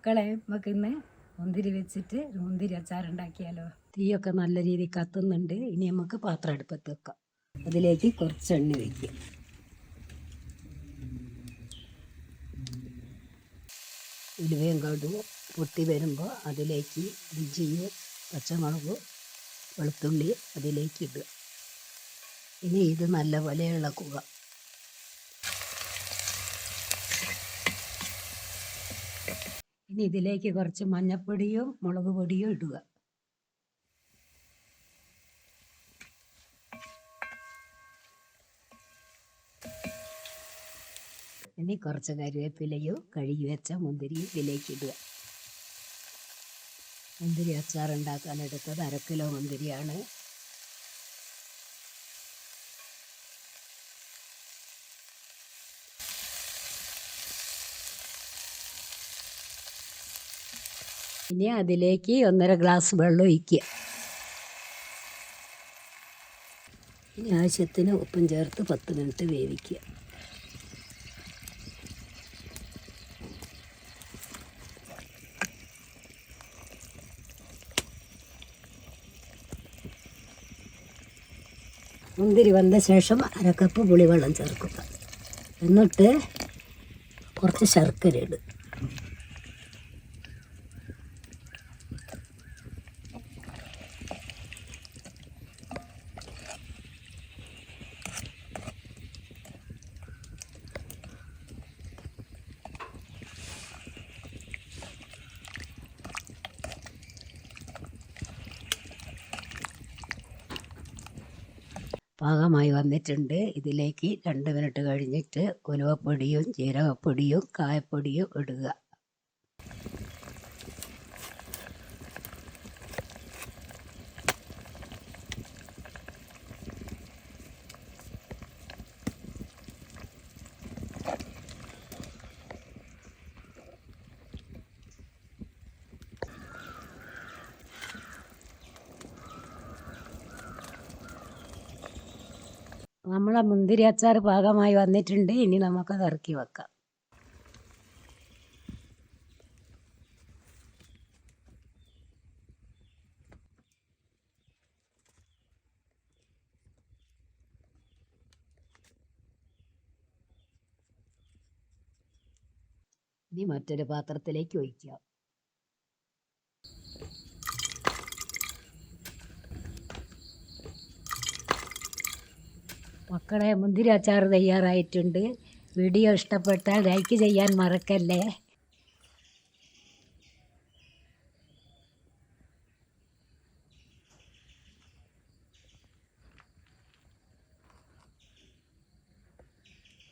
മക്കളെ നമുക്ക് ഇന്ന് മുന്തിരി വെച്ചിട്ട് മുന്തിരി അച്ചാറുണ്ടാക്കിയാലോ. തീയൊക്കെ നല്ല രീതിയിൽ കത്തുന്നുണ്ട്. ഇനി നമുക്ക് പാത്രം അടുപ്പത്ത് വെക്കാം. അതിലേക്ക് കുറച്ച് എണ്ണ വയ്ക്കുക. ഉലുവയും കടുകും പൊട്ടി വരുമ്പോൾ അതിലേക്ക് ഇഞ്ചിയും പച്ചമുളകും വെളുത്തുള്ളി അതിലേക്ക് ഇടുക. ഇനി ഇത് നല്ലപോലെ ഇളക്കുക. ഇനി ഇതിലേക്ക് കുറച്ച് മഞ്ഞൾപ്പൊടിയും മുളക് പൊടിയും ഇടുക. ഇനി കുറച്ച് കറിവേപ്പിലയും കഴുകി വെച്ച മുന്തിരിയും ഇതിലേക്ക് ഇടുക. മുന്തിരി അച്ചാർ ഉണ്ടാക്കാൻ എടുത്തത് 1/2 കിലോ മുന്തിരിയാണ്. ഇനി അതിലേക്ക് 1.5 ഗ്ലാസ് വെള്ളം ഒഴിക്കുക. ഇനി ആവശ്യത്തിന് ഉപ്പും ചേർത്ത് 10 മിനിറ്റ് വേവിക്കുക. മുന്തിരി വന്ന ശേഷം 1/2 കപ്പ് പുളിവെള്ളം ചേർക്കുക. എന്നിട്ട് കുറച്ച് ശർക്കര ഇടുക. പാകമായി വന്നിട്ടുണ്ട്. ഇതിലേക്ക് 2 മിനിറ്റ് കഴിഞ്ഞിട്ട് ഉലുവപ്പൊടിയും ജീരകപ്പൊടിയും കായപ്പൊടിയും ഇടുക. നമ്മളെ മുന്തിരി അച്ചാർ പാകമായി വന്നിട്ടുണ്ട്. ഇനി നമുക്കത് ഇറക്കി വെക്കാം. ഇനി മറ്റൊരു പാത്രത്തിലേക്ക് ഒഴിക്കാം. മക്കളെ, മുന്തിരി അച്ചാർ തയ്യാറായിട്ടുണ്ട്. വീഡിയോ ഇഷ്ടപ്പെട്ടാൽ ലൈക്ക് ചെയ്യാൻ മറക്കല്ലേ.